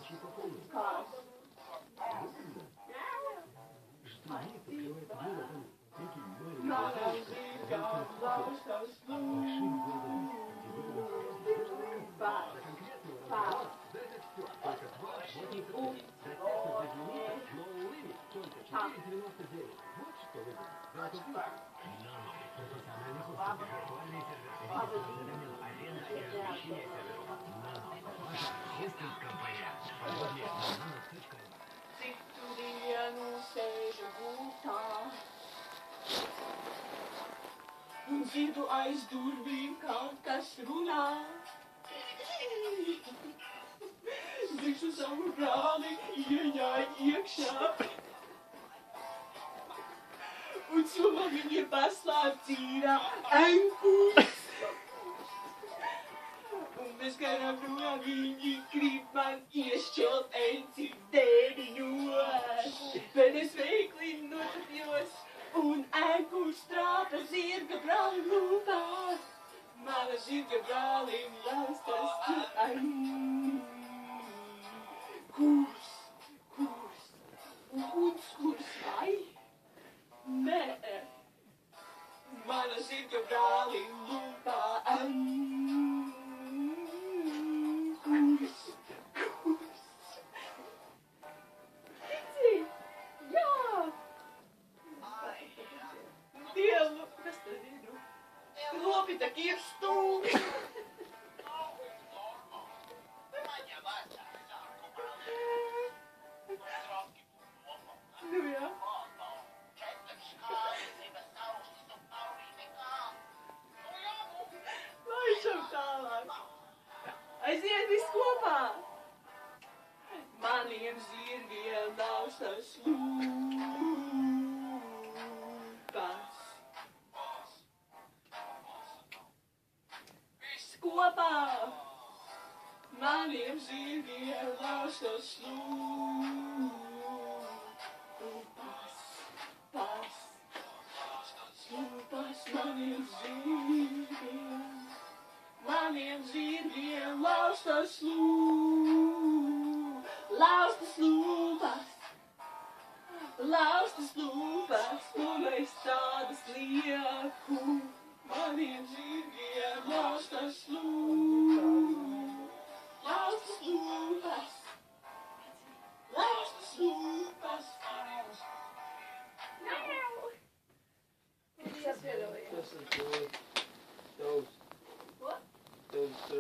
Kāds? Mana zirga laustas lūpas. Citu dienu sēžu gultā un dzirdu aiz durvīm kaut kas runā. Zikšu savu brāli ieņāj iekšā un soma viņa paslēp dzīrā enkus. Un mēs garām runām viņi grib man iešķelt encirdēļos. Bet es veikli notapjos un enkus trāpa zirga brālim lūpās. Mana zirga brālim laustas kurs, kurs vai? Nē, mana zirga brālim lūpā kurs. Tici? Jā! Dievu, kas tad ir? Lopi tak ir stūri. Nu jā. Laišam tālāk. Aiziet viss kopā. Maniem zirgiem laustas lūpas. Viss kopā. Maniem zirgiem laustas lūpas. Lūpas maniem zirgiem. Maniem zirgiem laustas lūpas. Laustas lūpas, un es tādas lieku. Maniem zirgiem laustas lūpas.